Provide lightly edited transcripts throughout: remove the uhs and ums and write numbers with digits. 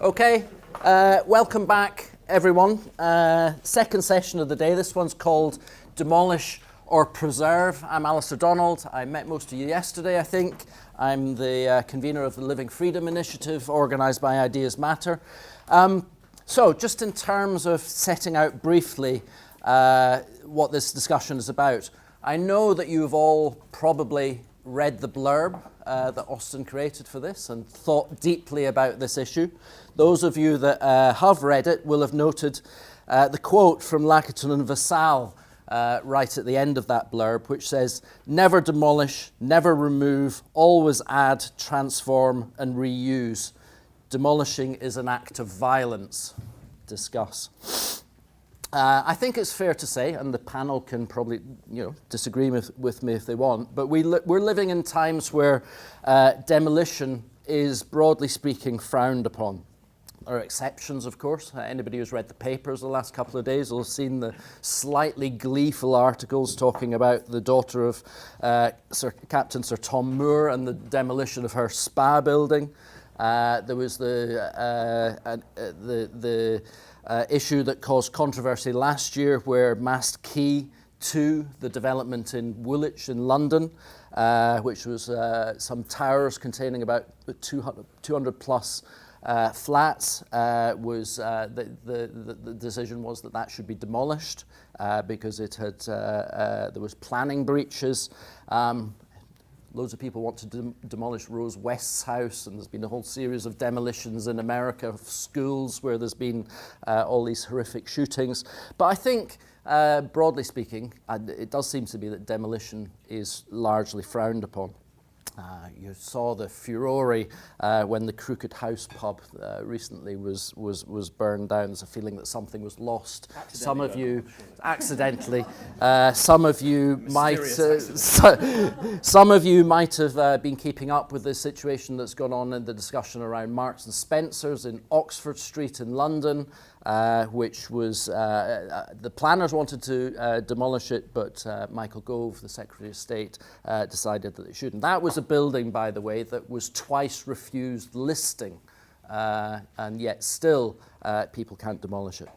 Okay, welcome back everyone. Second session of the day. This one's called Demolish or Preserve. I'm Alistair Donald. I met most of you yesterday, I think. I'm the convener of the Living Freedom Initiative organised by Ideas Matter. So just in terms of setting out briefly what this discussion is about, I know that you've all probably read the blurb that Austin created for this and thought deeply about this issue. Those of you that have read it will have noted the quote from Lacaton and Vassal right at the end of that blurb, which says, "Never demolish, never remove, always add, transform and reuse. Demolishing is an act of violence." Discuss. I think it's fair to say, and the panel can probably disagree with me if they want, but we're living in times where demolition is, broadly speaking, frowned upon. There are exceptions, of course. Anybody who's read the papers the last couple of days will have seen the slightly gleeful articles talking about the daughter of Captain Sir Tom Moore and the demolition of her spa building. There was the issue that caused controversy last year where Mast Quay 2, the development in Woolwich in London, which was some towers containing about 200 plus flats, was the decision was that should be demolished because it had there was planning breaches. Loads of people want to demolish Rose West's house, and there's been a whole series of demolitions in America of schools where there's been all these horrific shootings. But I think, broadly speaking, it does seem to be that demolition is largely frowned upon. You saw the furore when the Crooked House pub recently was burned down. There's a feeling that something was lost. Some of you, accidentally, some of you might have been keeping up with the situation that's gone on in the discussion around Marks and Spencer's in Oxford Street in London, which was the planners wanted to demolish it, but Michael Gove, the Secretary of State, decided that it shouldn't. That was a building, by the way, that was twice refused listing, and yet still people can't demolish it.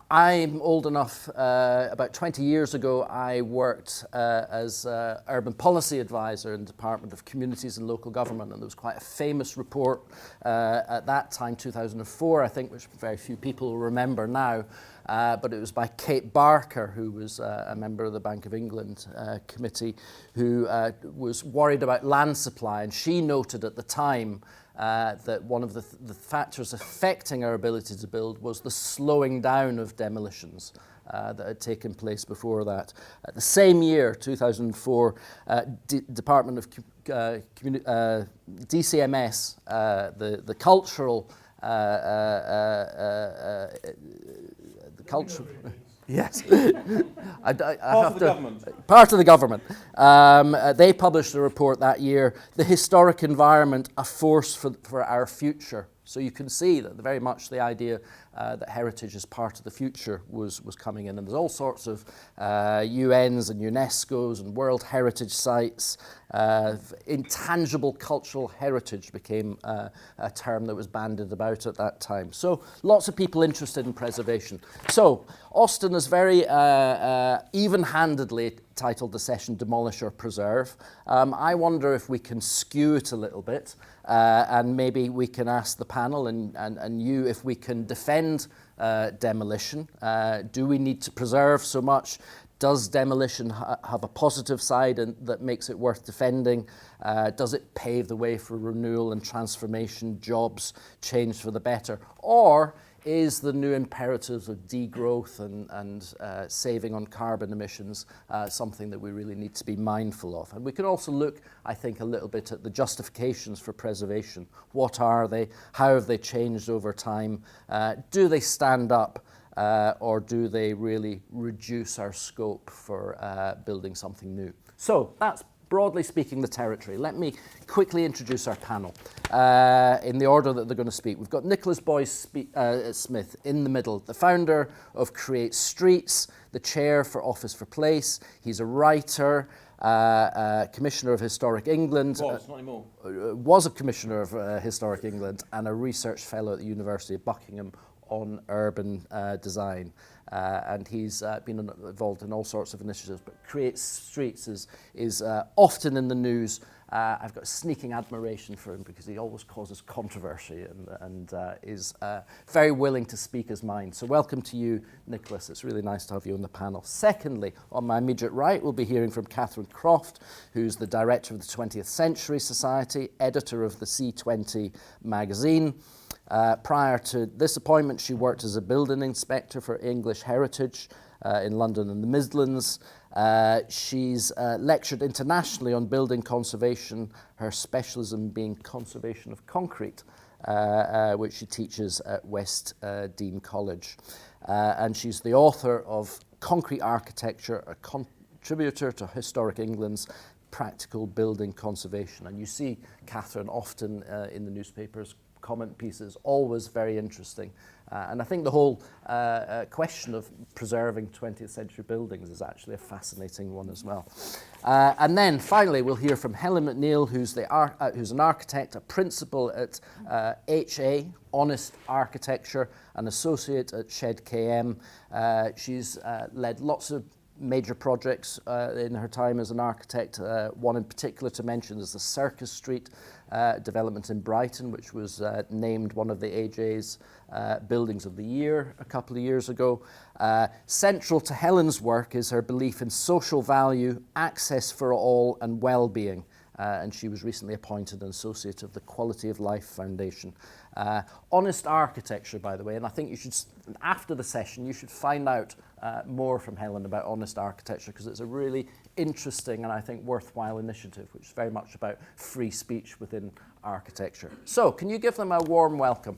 I'm old enough, about 20 years ago, I worked as urban policy advisor in the Department of Communities and Local Government, and there was quite a famous report at that time, 2004, I think, which very few people will remember now, but it was by Kate Barker, who was a member of the Bank of England committee, who was worried about land supply, and she noted at the time that one of the factors affecting our ability to build was the slowing down of demolitions that had taken place before that. The same year, 2004, Department of DCMS, the cultural Yes. Part of the government. They published a report that year, The Historic Environment, a Force for Our Future. So you can see that very much the idea that heritage is part of the future was coming in. And there's all sorts of UNs and UNESCOs and World Heritage Sites. Intangible cultural heritage became a term that was bandied about at that time. So lots of people interested in preservation. So Austin has very even-handedly titled the session Demolish or Preserve. I wonder if we can skew it a little bit and maybe we can ask the panel and you if we can defend demolition. Do we need to preserve so much? Does demolition have a positive side and that makes it worth defending? Does it pave the way for renewal and transformation, jobs, change for the better? Or is the new imperatives of degrowth and saving on carbon emissions something that we really need to be mindful of? And we can also look, I think, a little bit at the justifications for preservation. What are they? How have they changed over time? Do they stand up? Or do they really reduce our scope for building something new? So that's broadly speaking the territory. Let me quickly introduce our panel in the order that they're going to speak. We've got Nicholas Boyce-Smith in the middle, the founder of Create Streets, the chair for Office for Place. He's a writer, Commissioner of Historic England. Not anymore. Was a Commissioner of Historic England and a Research Fellow at the University of Buckingham on urban design. And he's been involved in all sorts of initiatives, but Create Streets is often in the news. I've got a sneaking admiration for him because he always causes controversy and is very willing to speak his mind. So welcome to you, Nicholas. It's really nice to have you on the panel. Secondly, on my immediate right, we'll be hearing from Catherine Croft, who's the director of the 20th Century Society, editor of the C20 magazine. Prior to this appointment, she worked as a building inspector for English Heritage in London and the Midlands. She's lectured internationally on building conservation, her specialism being conservation of concrete, which she teaches at West Dean College. And she's the author of Concrete Architecture, a contributor to Historic England's Practical Building Conservation. And you see Catherine often in the newspapers, comment pieces, always very interesting. And I think the whole question of preserving 20th century buildings is actually a fascinating one as well. And then finally, we'll hear from Helen McNeill, who's an architect, a principal at HA, Honest Architecture, an associate at Shed KM. She's led lots of major projects in her time as an architect. One in particular to mention is the Circus Street development in Brighton, which was named one of the AJ's Buildings of the Year a couple of years ago. Central to Helen's work is her belief in social value, access for all, and well-being. And she was recently appointed an associate of the Quality of Life Foundation. Honest Architecture, by the way, and I think you should, after the session, you should find out more from Helen about Honest Architecture, because it's a really interesting and I think worthwhile initiative, which is very much about free speech within architecture. So, can you give them a warm welcome?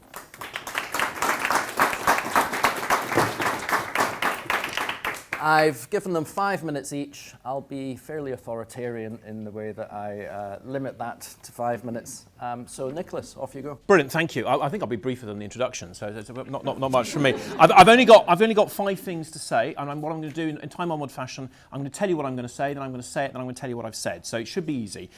I've given them 5 minutes each. I'll be fairly authoritarian in the way that I limit that to 5 minutes. So, Nicholas, off you go. Brilliant, thank you. I think I'll be briefer than the introduction, so it's not much from me. I've only got 5 things to say, and what I'm going to do in time-honoured fashion, I'm going to tell you what I'm going to say, then I'm going to say it, then I'm going to tell you what I've said. So it should be easy.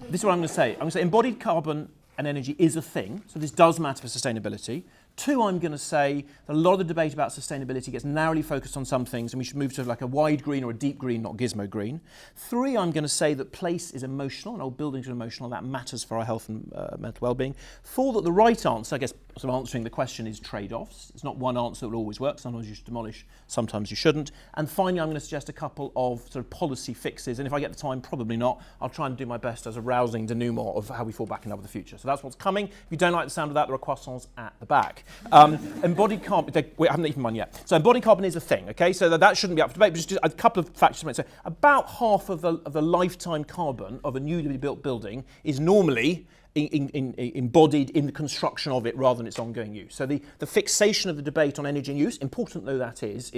This is what I'm going to say. I'm going to say embodied carbon and energy is a thing, so this does matter for sustainability. 2, I'm going to say that a lot of the debate about sustainability gets narrowly focused on some things, and we should move to like a wide green or a deep green, not gizmo green. 3, I'm going to say that place is emotional, and old buildings are emotional, that matters for our health and mental well-being. 4, that the right answer, I guess, sort of answering the question, is trade-offs. It's not one answer that will always work. Sometimes you should demolish, sometimes you shouldn't. And finally, I'm going to suggest a couple of sort of policy fixes, and if I get the time, probably not. I'll try and do my best as a rousing denouement of how we fall back in love with the future. So that's what's coming. If you don't like the sound of that, there are croissants at the back. Embodied carbon, wait, I haven't even one yet. So embodied carbon is a thing, okay? So that shouldn't be up for debate, but just a couple of facts to make. So about half of the lifetime carbon of a newly built building is normally embodied in the construction of it rather than its ongoing use. So the fixation of the debate on energy and use, important though that is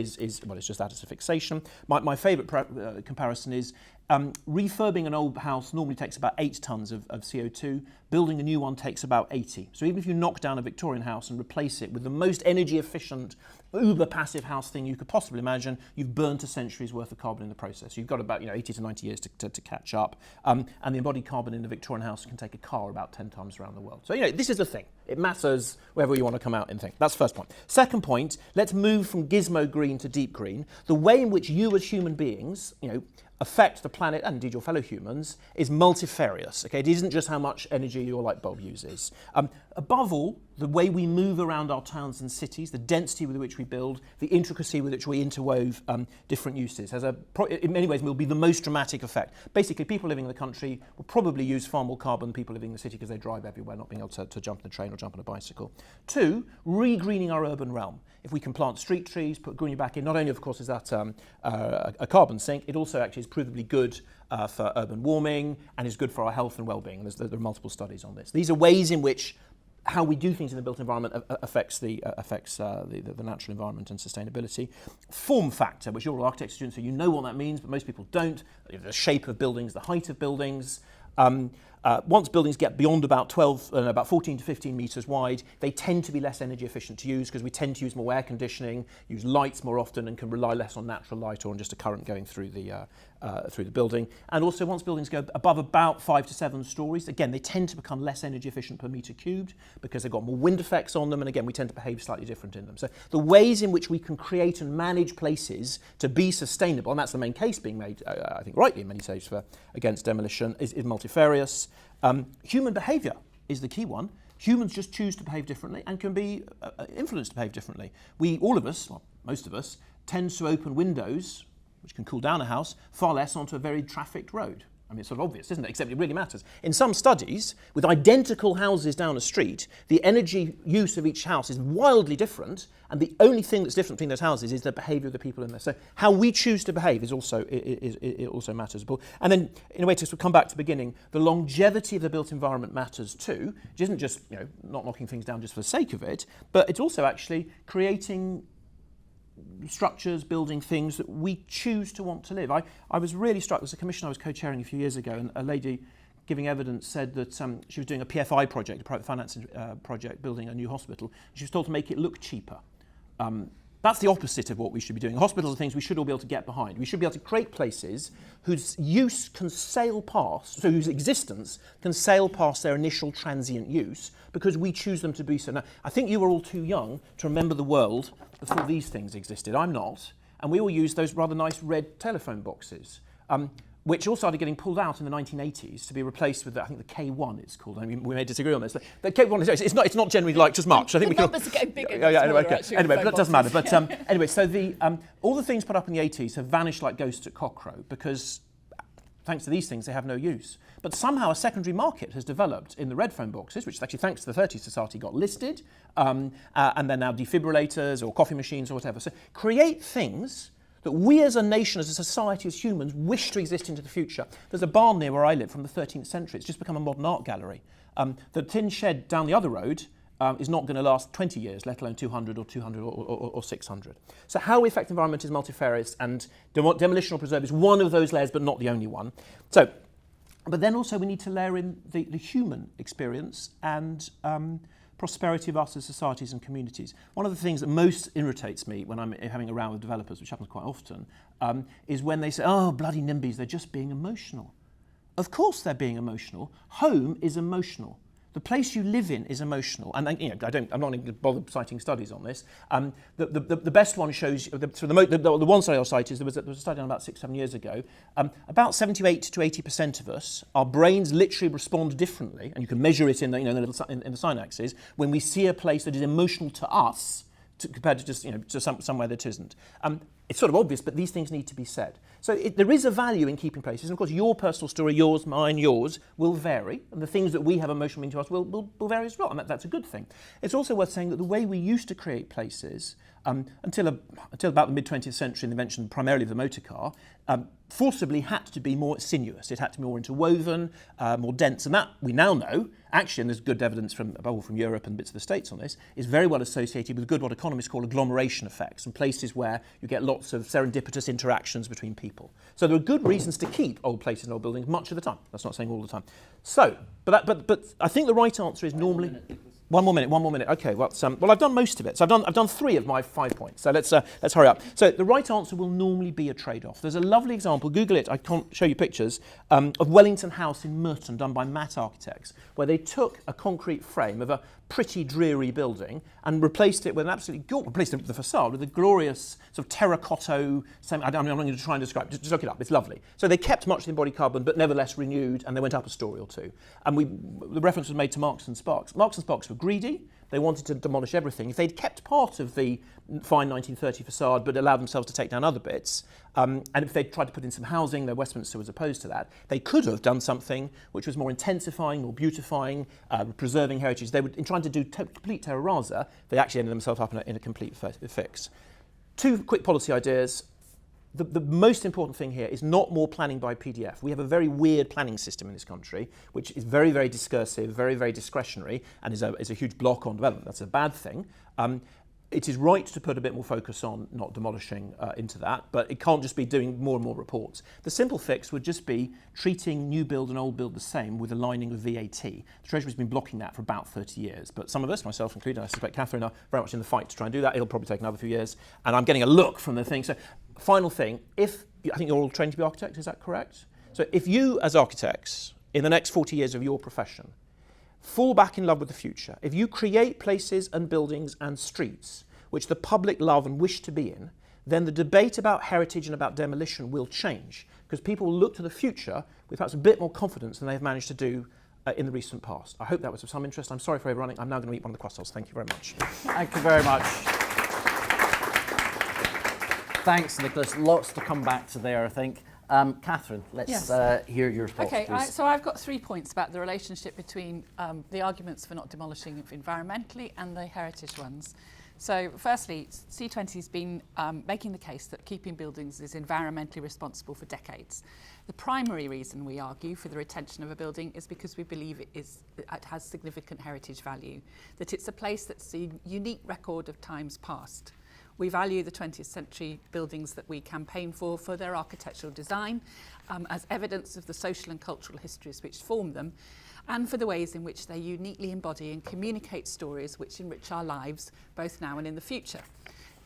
well, it's just that, it's a fixation. My favourite comparison is refurbing an old house normally takes about 8 tonnes of CO2. Building a new one takes about 80. So even if you knock down a Victorian house and replace it with the most energy efficient, uber passive house thing you could possibly imagine, you've burnt a century's worth of carbon in the process. So you've got about 80 to 90 years to catch up. And the embodied carbon in a Victorian house can take a car about 10 times around the world. So this is the thing. It matters wherever you want to come out and think. That's the first point. Second point, let's move from gizmo green to deep green. The way in which you as human beings, affect the planet and indeed your fellow humans is multifarious. Okay, it isn't just how much energy your light bulb uses. Above all, the way we move around our towns and cities, the density with which we build, the intricacy with which we interwove different uses has in many ways will be the most dramatic effect. Basically, people living in the country will probably use far more carbon than people living in the city because they drive everywhere, not being able to jump on a train or jump on a bicycle. 2, re-greening our urban realm. If we can plant street trees, put greenery back in, not only, of course, is that a carbon sink, it also actually is provably good for urban warming and is good for our health and well-being. There are multiple studies on this. These are ways in which how we do things in the built environment affects the natural environment and sustainability. Form factor, which you're all architecture students, so you know what that means, but most people don't. The shape of buildings, the height of buildings. Once buildings get beyond about 14 to 15 metres wide, they tend to be less energy efficient to use because we tend to use more air conditioning, use lights more often, and can rely less on natural light or on just a current going through the building. And also, once buildings go above about 5 to 7 stories, again, they tend to become less energy efficient per metre cubed because they've got more wind effects on them, and again, we tend to behave slightly different in them. So the ways in which we can create and manage places to be sustainable, and that's the main case being made, I think rightly in many states against demolition, is multifarious. Human behaviour is the key one. Humans just choose to behave differently and can be influenced to behave differently. All of us, well, most of us, tend to open windows, which can cool down a house, far less onto a very trafficked road. I mean, it's sort of obvious, isn't it? Except it really matters. In some studies, with identical houses down a street, the energy use of each house is wildly different, and the only thing that's different between those houses is the behaviour of the people in there. So how we choose to behave is also it also matters. And then, in a way, to come back to the beginning, the longevity of the built environment matters too. It isn't just not knocking things down just for the sake of it, but it's also actually creating structures, building things that we choose to want to live. I was really struck. There was a commission I was co-chairing a few years ago, and a lady giving evidence said that she was doing a PFI project, a private finance project, building a new hospital. She was told to make it look cheaper. That's the opposite of what we should be doing. Hospitals are things we should all be able to get behind. We should be able to create places whose use can sail past, so whose existence can sail past their initial transient use because we choose them to be so. Now, I think you were all too young to remember the world before these things existed. I'm not. And we all used those rather nice red telephone boxes, which all started getting pulled out in the 1980s to be replaced with, I think, the K1 it's called. I mean, we may disagree on this. The K1, it's not generally liked as much. I think the numbers are getting bigger. Anyway, but that doesn't matter. But anyway, so all the things put up in the 80s have vanished like ghosts at cockcrow because, thanks to these things, they have no use. But somehow a secondary market has developed in the red phone boxes, which actually, thanks to the 30 Society, got listed, and they're now defibrillators or coffee machines or whatever. So create things that we as a nation, as a society, as humans, wish to exist into the future. There's a barn near where I live from the 13th century. It's just become a modern art gallery. The tin shed down the other road is not going to last 20 years, let alone 200 or 600. So how we affect the environment is multifarious, and demolition or preserve is one of those layers, but not the only one. So, but then also we need to layer in the human experience and prosperity of us as societies and communities. One of the things that most irritates me when I'm having a row with developers, which happens quite often, is when they say, oh, bloody NIMBYs, they're just being emotional. Of course they're being emotional. Home is emotional. The place you live in is emotional, and I'm not going to bother citing studies on this. The best one shows the one study I'll cite is there was a study done about 6-7 years ago. About 78 to 80% of us, our brains literally respond differently, and you can measure it in the synapses when we see a place that is emotional to us compared to just to somewhere that isn't. It's sort of obvious, but these things need to be said. So there is a value in keeping places. And of course, your personal story, yours, mine, yours, will vary. And the things that we have emotional meaning to us will vary as well. And that's a good thing. It's also worth saying that the way we used to create places, until about the mid-20th century, and the invention primarily of the motor car, forcibly had to be more sinuous. It had to be more interwoven, more dense. And that, we now know, actually, and there's good evidence from Europe and bits of the States on this, is very well associated with good what economists call agglomeration effects, and places where you get lots of serendipitous interactions between people. So there are good reasons to keep old places and old buildings much of the time. That's not saying all the time. So, but I think the right answer is normally... One more minute. Okay, well, I've done most of it. So I've done 3 of my 5 points. So let's hurry up. So the right answer will normally be a trade-off. There's a lovely example, Google it, I can't show you pictures, of Wellington House in Merton, done by Matt Architects, where they took a concrete frame of a pretty dreary building and replaced it with an absolutely replaced the facade with a glorious sort of terracotta. I'm not going to try and describe it. Just look it up. It's lovely. So they kept much of the embodied carbon, but nevertheless renewed, and they went up a story or two. And the reference was made to Marks and Sparks. Marks and Sparks were greedy. They wanted to demolish everything. If they'd kept part of the fine 1930 facade but allowed themselves to take down other bits, and if they'd tried to put in some housing, though Westminster was opposed to that, they could have done something which was more intensifying, more beautifying, preserving heritage. They were in trying to do complete terra rasa. They actually ended themselves up in a complete fix. 2 quick policy ideas. The most important thing here is not more planning by PDF. We have a very weird planning system in this country, which is very, very discursive, very, very discretionary, and is a huge block on development. That's a bad thing. it is right to put a bit more focus on not demolishing into that, but it can't just be doing more and more reports. The simple fix would just be treating new build and old build the same with aligning with VAT. The Treasury's been blocking that for about 30 years, but some of us, myself included, I suspect Catherine, are very much in the fight to try and do that. It'll probably take another few years, and I'm getting a look from the thing. So, final thing, I think you're all trained to be architects, is that correct? So if you, as architects, in the next 40 years of your profession, fall back in love with the future, if you create places and buildings and streets which the public love and wish to be in, then the debate about heritage and about demolition will change, because people will look to the future with perhaps a bit more confidence than they've managed to do in the recent past. I hope that was of some interest. I'm sorry for overrunning. I'm now going to eat one of the croissants. Thank you very much. Thank you very much. Thanks, Nicholas. Lots to come back to there, I think. Catherine, let's hear your thoughts, please. So I've got 3 points about the relationship between the arguments for not demolishing environmentally and the heritage ones. So firstly, C20 has been making the case that keeping buildings is environmentally responsible for decades. The primary reason we argue for the retention of a building is because we believe it has significant heritage value, that it's a place that's a unique record of times past. We value the 20th century buildings that we campaign for their architectural design, as evidence of the social and cultural histories which form them, and for the ways in which they uniquely embody and communicate stories which enrich our lives, both now and in the future.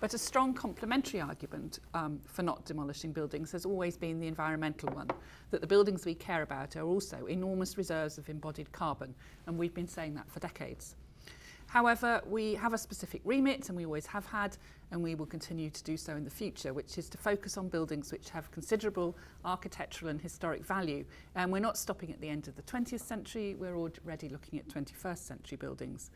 But a strong complementary argument for not demolishing buildings has always been the environmental one, that the buildings we care about are also enormous reserves of embodied carbon, and we've been saying that for decades. However, we have a specific remit, and we always have had, and we will continue to do so in the future, which is to focus on buildings which have considerable architectural and historic value. And we're not stopping at the end of the 20th century, we're already looking at 21st century buildings.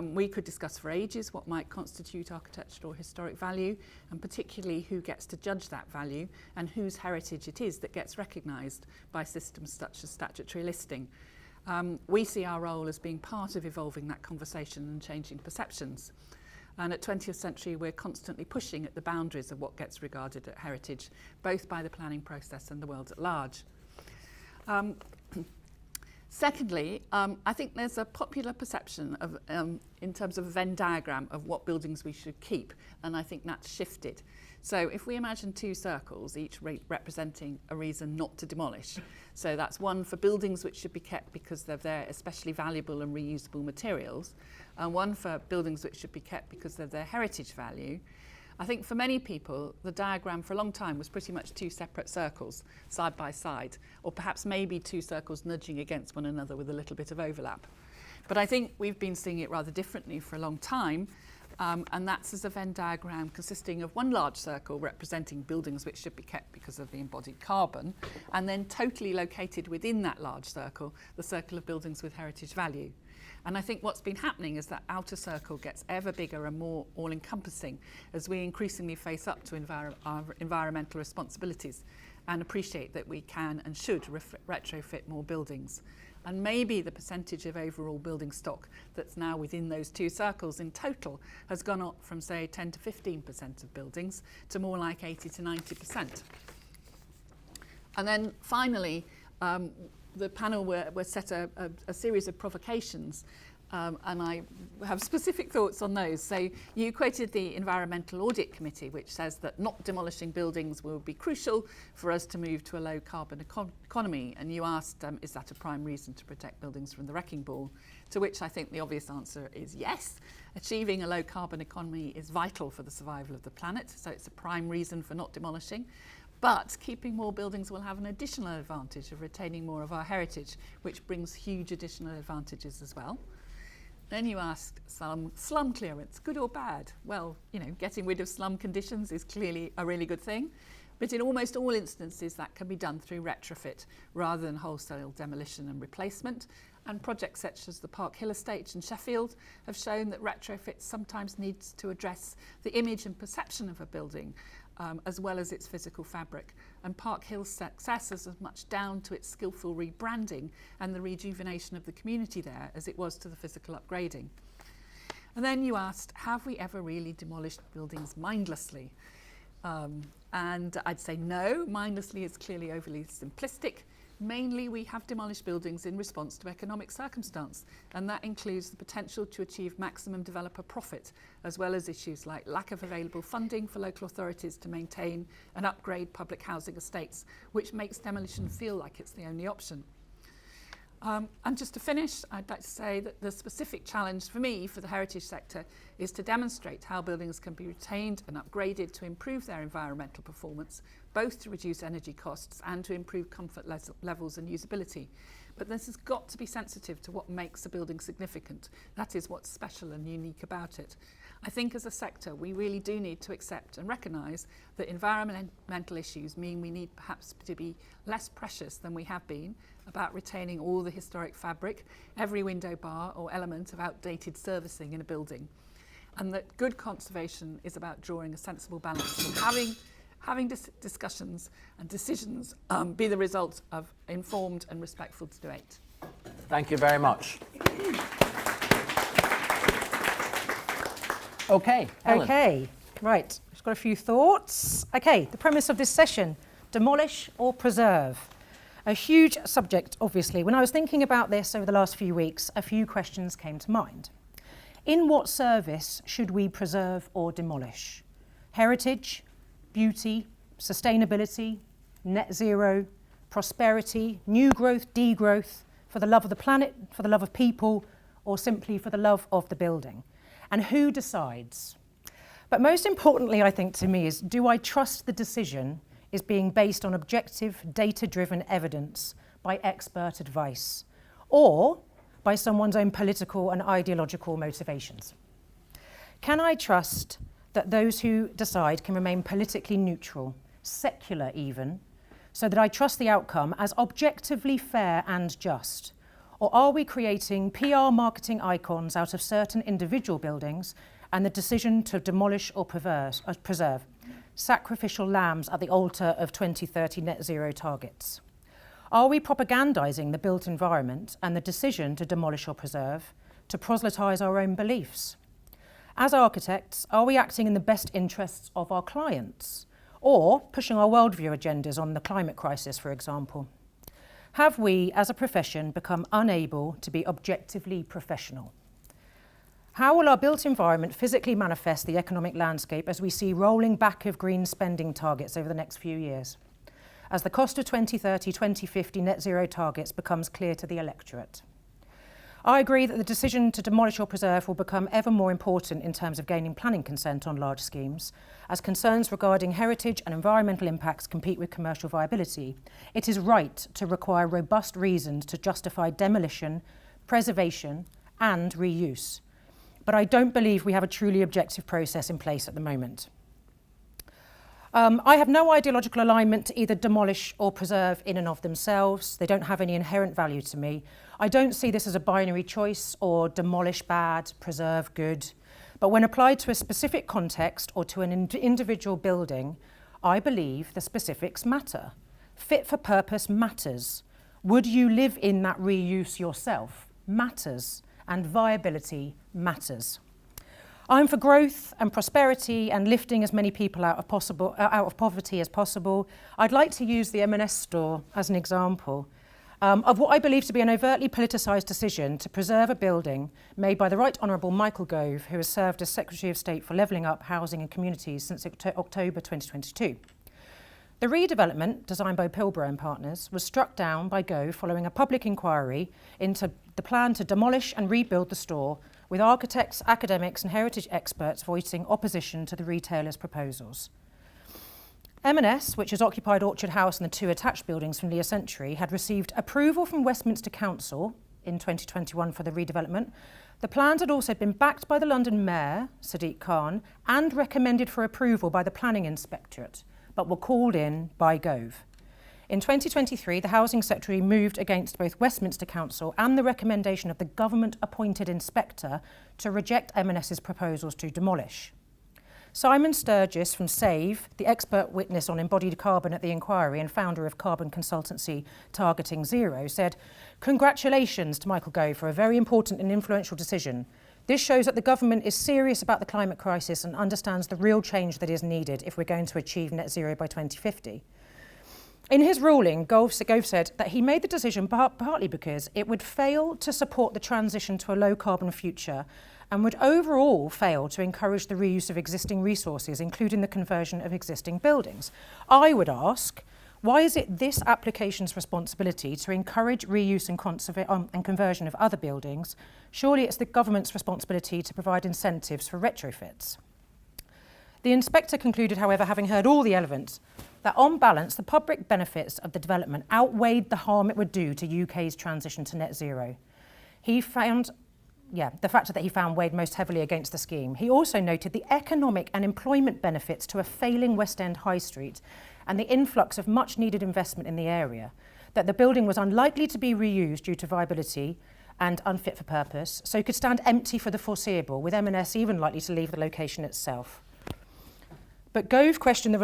We could discuss for ages what might constitute architectural or historic value, and particularly who gets to judge that value and whose heritage it is that gets recognised by systems such as statutory listing. We see our role as being part of evolving that conversation and changing perceptions. And at 20th century, we're constantly pushing at the boundaries of what gets regarded as heritage, both by the planning process and the world at large. Secondly, I think there's a popular perception of, in terms of a Venn diagram of what buildings we should keep, and I think that's shifted. So if we imagine 2 circles, each representing a reason not to demolish, so that's one for buildings which should be kept because they're especially valuable and reusable materials, and one for buildings which should be kept because of their heritage value. I think for many people, the diagram for a long time was pretty much 2 separate circles, side by side, or perhaps maybe 2 circles nudging against one another with a little bit of overlap. But I think we've been seeing it rather differently for a long time, and that's as a Venn diagram consisting of one large circle representing buildings which should be kept because of the embodied carbon, and then totally located within that large circle, the circle of buildings with heritage value. And I think what's been happening is that outer circle gets ever bigger and more all-encompassing as we increasingly face up to our environmental responsibilities and appreciate that we can and should retrofit more buildings. And maybe the percentage of overall building stock that's now within those 2 circles in total has gone up from, say, 10 to 15% of buildings to more like 80 to 90%. And then finally, the panel were set a series of provocations, and I have specific thoughts on those. So you quoted the Environmental Audit Committee, which says that not demolishing buildings will be crucial for us to move to a low carbon economy. And you asked, is that a prime reason to protect buildings from the wrecking ball? To which I think the obvious answer is yes. Achieving a low carbon economy is vital for the survival of the planet, so it's a prime reason for not demolishing. But keeping more buildings will have an additional advantage of retaining more of our heritage, which brings huge additional advantages as well. Then you asked slum clearance, good or bad? Well, getting rid of slum conditions is clearly a really good thing, but in almost all instances that can be done through retrofit rather than wholesale demolition and replacement. And projects such as the Park Hill Estate in Sheffield have shown that retrofit sometimes needs to address the image and perception of a building, as well as its physical fabric. And Park Hill's success is as much down to its skillful rebranding and the rejuvenation of the community there as it was to the physical upgrading. And then you asked, have we ever really demolished buildings mindlessly? And I'd say no, mindlessly is clearly overly simplistic. Mainly, we have demolished buildings in response to economic circumstance, and that includes the potential to achieve maximum developer profit, as well as issues like lack of available funding for local authorities to maintain and upgrade public housing estates, which makes demolition feel like it's the only option. And just to finish, I'd like to say that the specific challenge for me for the heritage sector is to demonstrate how buildings can be retained and upgraded to improve their environmental performance, both to reduce energy costs and to improve comfort levels and usability. But this has got to be sensitive to what makes a building significant. That is what's special and unique about it. I think as a sector, we really do need to accept and recognise that environmental issues mean we need perhaps to be less precious than we have been about retaining all the historic fabric, every window bar or element of outdated servicing in a building. And that good conservation is about drawing a sensible balance and having discussions and decisions be the result of informed and respectful debate. Thank you very much. Okay, Helen. Okay, right. I've got a few thoughts. Okay, the premise of this session, demolish or preserve. A huge subject, obviously. When I was thinking about this over the last few weeks, a few questions came to mind. In what service should we preserve or demolish? Heritage, beauty, sustainability, net zero, prosperity, new growth, degrowth, for the love of the planet, for the love of people, or simply for the love of the building? And who decides? But most importantly, I think to me, is do I trust the decision is being based on objective, data-driven evidence by expert advice, or by someone's own political and ideological motivations? Can I trust that those who decide can remain politically neutral, secular even, so that I trust the outcome as objectively fair and just? Or are we creating PR marketing icons out of certain individual buildings and the decision to demolish or preserve, sacrificial lambs at the altar of 2030 net zero targets? Are we propagandising the built environment and the decision to demolish or preserve to proselytise our own beliefs? As architects, are we acting in the best interests of our clients, or pushing our worldview agendas on the climate crisis, for example? Have we, as a profession, become unable to be objectively professional? How will our built environment physically manifest the economic landscape as we see rolling back of green spending targets over the next few years, as the cost of 2030, 2050 net zero targets becomes clear to the electorate? I agree that the decision to demolish or preserve will become ever more important in terms of gaining planning consent on large schemes, as concerns regarding heritage and environmental impacts compete with commercial viability. It is right to require robust reasons to justify demolition, preservation, and reuse. But I don't believe we have a truly objective process in place at the moment. I have no ideological alignment to either demolish or preserve in and of themselves. They don't have any inherent value to me. I don't see this as a binary choice or demolish bad, preserve good. But when applied to a specific context or to an individual building, I believe the specifics matter. Fit for purpose matters. Would you live in that reuse yourself? Matters. And viability matters. I'm for growth and prosperity and lifting as many people out of poverty as possible. I'd like to use the M&S store as an example of what I believe to be an overtly politicised decision to preserve a building made by the Right Honourable Michael Gove, who has served as Secretary of State for Levelling Up, Housing and Communities since October 2022. The redevelopment, designed by Pilbara and Partners, was struck down by Gove following a public inquiry into the plan to demolish and rebuild the store, with architects, academics and heritage experts voicing opposition to the retailer's proposals. M&S, which has occupied Orchard House and the two attached buildings from Leah Century, had received approval from Westminster Council in 2021 for the redevelopment. The plans had also been backed by the London Mayor, Sadiq Khan, and recommended for approval by the Planning Inspectorate, but were called in by Gove. In 2023, the Housing Secretary moved against both Westminster Council and the recommendation of the government-appointed inspector to reject M&S's proposals to demolish. Simon Sturgis from SAVE, the expert witness on embodied carbon at the inquiry and founder of carbon consultancy Targeting Zero, said, "Congratulations to Michael Gove for a very important and influential decision. This shows that the government is serious about the climate crisis and understands the real change that is needed if we're going to achieve net zero by 2050. In his ruling, Gove said that he made the decision partly because it would fail to support the transition to a low-carbon future and would overall fail to encourage the reuse of existing resources, including the conversion of existing buildings. I would ask, why is it this application's responsibility to encourage reuse and conversion of other buildings? Surely it's the government's responsibility to provide incentives for retrofits. The inspector concluded, however, having heard all the evidence, that on balance, the public benefits of the development outweighed the harm it would do to UK's transition to net zero. The factor that he found weighed most heavily against the scheme. He also noted the economic and employment benefits to a failing West End High Street and the influx of much needed investment in the area, that the building was unlikely to be reused due to viability and unfit for purpose, so could stand empty for the foreseeable, with M&S even likely to leave the location itself. But Gove questioned He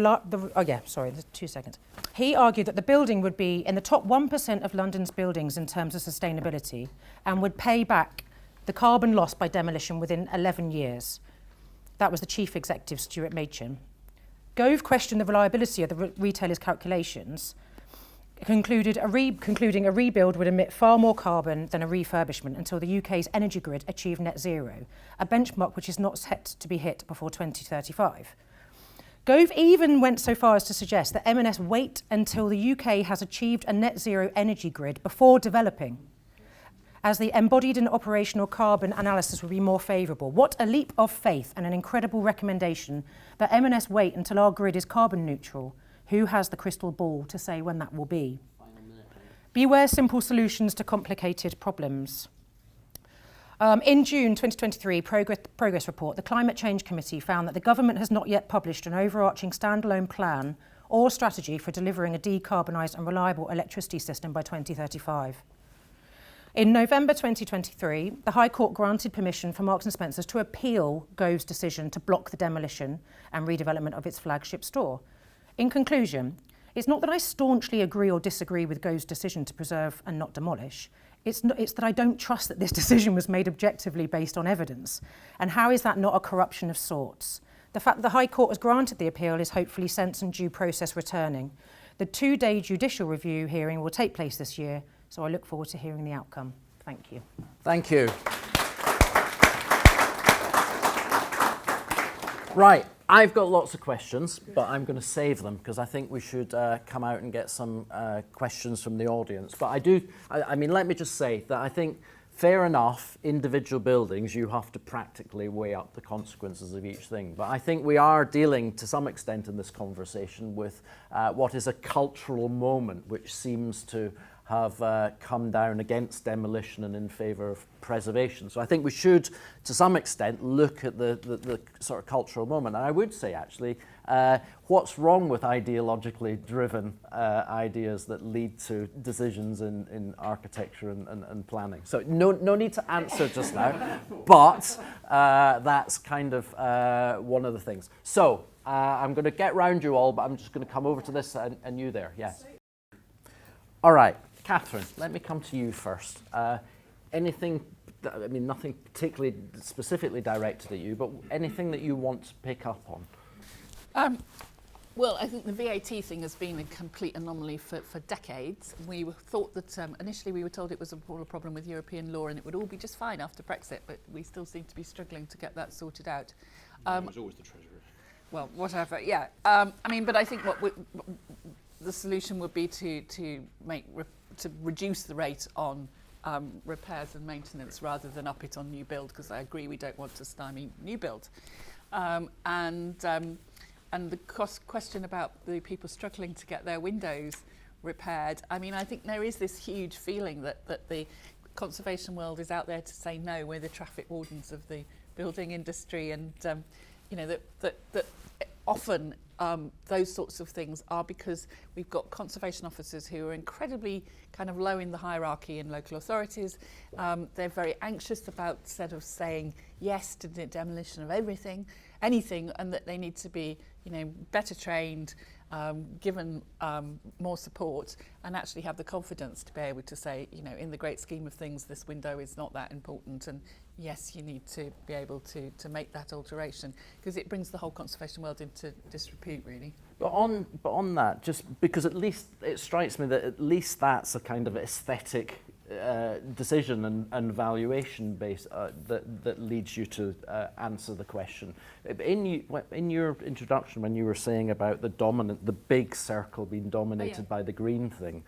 argued that the building would be in the top 1% of London's buildings in terms of sustainability and would pay back the carbon loss by demolition within 11 years. That was the chief executive, Stuart Machin. Gove questioned the reliability of the retailer's calculations, concluding a rebuild would emit far more carbon than a refurbishment until the UK's energy grid achieved net zero, a benchmark which is not set to be hit before 2035. Gove even went so far as to suggest that M&S wait until the UK has achieved a net zero energy grid before developing, as the embodied and operational carbon analysis would be more favourable. What a leap of faith and an incredible recommendation that M&S wait until our grid is carbon neutral. Who has the crystal ball to say when that will be? Beware simple solutions to complicated problems. In June 2023 progress report, the Climate Change Committee found that the government has not yet published an overarching standalone plan or strategy for delivering a decarbonised and reliable electricity system by 2035. In November 2023, the High Court granted permission for Marks & Spencer's to appeal Gove's decision to block the demolition and redevelopment of its flagship store. In conclusion, it's not that I staunchly agree or disagree with Gove's decision to preserve and not demolish. It's that I don't trust that this decision was made objectively based on evidence. And how is that not a corruption of sorts? The fact that the High Court has granted the appeal is hopefully sense and due process returning. The 2-day judicial review hearing will take place this year, so I look forward to hearing the outcome. Thank you. Thank you. Right, I've got lots of questions, but I'm going to save them because I think we should come out and get some questions from the audience. But I mean, let me just say that I think, fair enough, individual buildings, you have to practically weigh up the consequences of each thing. But I think we are dealing, to some extent in this conversation, with what is a cultural moment which seems to have come down against demolition and in favour of preservation. So I think we should, to some extent, look at the sort of cultural moment. And I would say, actually, what's wrong with ideologically driven ideas that lead to decisions in architecture and planning? So no need to answer just now, but that's kind of one of the things. So I'm going to get round you all, but I'm just going to come over to this and you there. Yes. All right. Catherine, let me come to you first. Anything, I mean, nothing particularly specifically directed at you, but anything that you want to pick up on? Well, I think the VAT thing has been a complete anomaly for decades. We thought that initially we were told it was a problem with European law and it would all be just fine after Brexit, but we still seem to be struggling to get that sorted out. It was always the Treasurer. Well, whatever, yeah. I mean, but I think the solution would be to reduce the rate on repairs and maintenance rather than up it on new build, because I agree we don't want to stymie new build. And the question about the people struggling to get their windows repaired, I mean, I think there is this huge feeling that the conservation world is out there to say no, we're the traffic wardens of the building industry, and you know, that often those sorts of things are because we've got conservation officers who are incredibly kind of low in the hierarchy in local authorities. They're very anxious about sort of saying yes to the demolition of anything, and that they need to be, you know, better trained, given more support, and actually have the confidence to be able to say, you know, in the great scheme of things, this window is not that important, and yes, you need to be able to make that alteration, because it brings the whole conservation world into disrepute, really. But on that, just because at least it strikes me that at least that's a kind of aesthetic decision and valuation base that leads you to answer the question. In your introduction, when you were saying about the big circle being dominated by the green thing,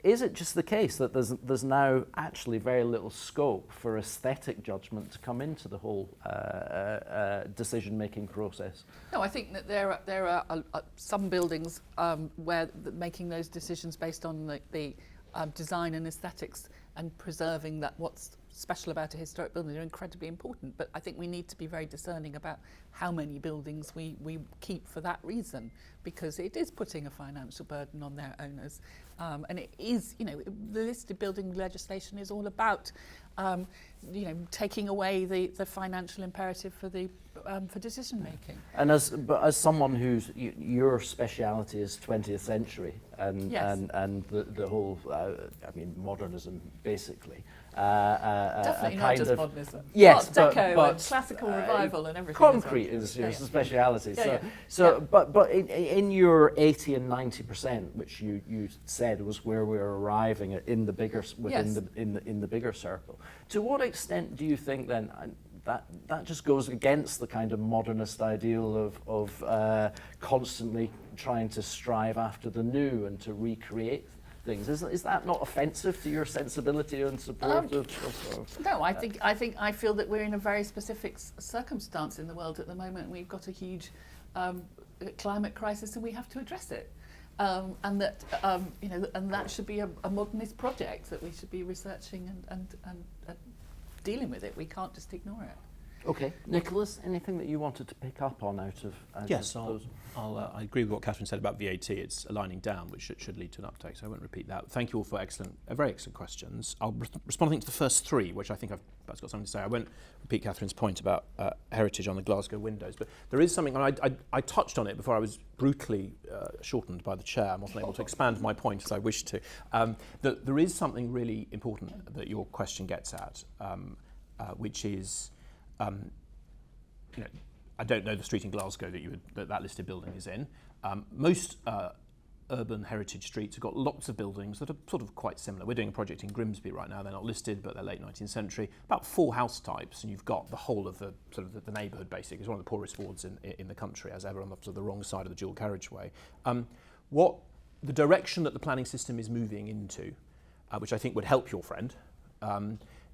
is it just the case that there's now actually very little scope for aesthetic judgment to come into the whole decision-making process? No, I think that there are some buildings where making those decisions based on the design and aesthetics and preserving that what's special about a historic building are incredibly important. But I think we need to be very discerning about how many buildings we keep for that reason, because it is putting a financial burden on their owners. And it is, the listed building legislation is all about, taking away the financial imperative for decision making. And as someone whose your speciality is 20th century and the whole, modernism basically. Definitely not just modernism. Yes, Deco and classical revival and everything. Concrete is your speciality. But in your 80 and 90%, which you said was where we're arriving at in the bigger in the bigger circle. To what extent do you think then that just goes against the kind of modernist ideal of constantly trying to strive after the new and to recreate things? Is that not offensive to your sensibility and support of No, I feel that we're in a very specific circumstance in the world at the moment. We've got a huge climate crisis and we have to address it. And that should be a modernist project that we should be researching and dealing with it. We can't just ignore it. Okay, Nicholas, anything that you wanted to pick up on out of Yes, those? I agree with what Catherine said about VAT. It's aligning down, which should lead to an uptake, so I won't repeat that. Thank you all for very excellent questions. I'll respond, I think, to the first three, which I think I've got something to say. I won't repeat Catherine's point about heritage on the Glasgow windows, but there is something, and I touched on it before I was brutally shortened by the chair. I'm wasn't able to expand my point as I wished to. That there is something really important that your question gets at, which is, I don't know the street in Glasgow that listed building is in. Most urban heritage streets have got lots of buildings that are sort of quite similar. We're doing a project in Grimsby right now. They're not listed, but they're late 19th century. About 4 house types, and you've got the whole of the sort of the neighbourhood. Basically, it's one of the poorest wards in the country, as ever, on the sort of the wrong side of the dual carriageway. What the direction that the planning system is moving into, which I think would help your friend,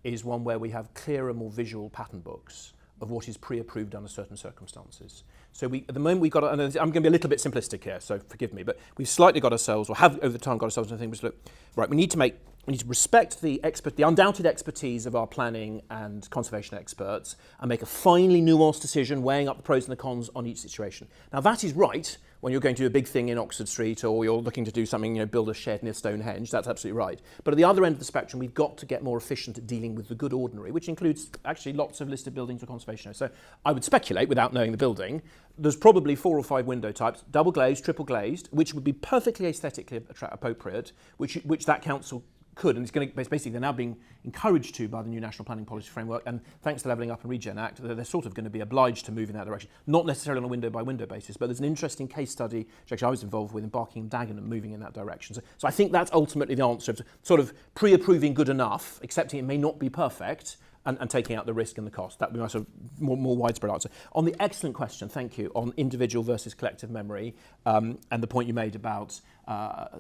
is one where we have clearer, more visual pattern books of what is pre-approved under certain circumstances. So at the moment we've got, and I'm going to be a little bit simplistic here, so forgive me, but we've slightly got ourselves, or have over time got ourselves into the thing which look, right, we need to respect the undoubted expertise of our planning and conservation experts and make a finely nuanced decision weighing up the pros and the cons on each situation. Now that is right when you're going to do a big thing in Oxford Street or you're looking to do something, build a shed near Stonehenge, that's absolutely right. But at the other end of the spectrum, we've got to get more efficient at dealing with the good ordinary, which includes actually lots of listed buildings for conservation. So I would speculate, without knowing the building, there's probably 4 or 5 window types, double glazed, triple glazed, which would be perfectly aesthetically appropriate, which that council could, and basically they're now being encouraged to by the new National Planning Policy Framework, and thanks to Levelling Up and Regen Act, they're sort of going to be obliged to move in that direction. Not necessarily on a window-by-window basis, but there's an interesting case study, which actually I was involved with, in Barking and Dagenham, moving in that direction. So I think that's ultimately the answer, of sort of pre-approving good enough, accepting it may not be perfect, and taking out the risk and the cost. That would be my sort of more widespread answer. On the excellent question, thank you, on individual versus collective memory, and the point you made about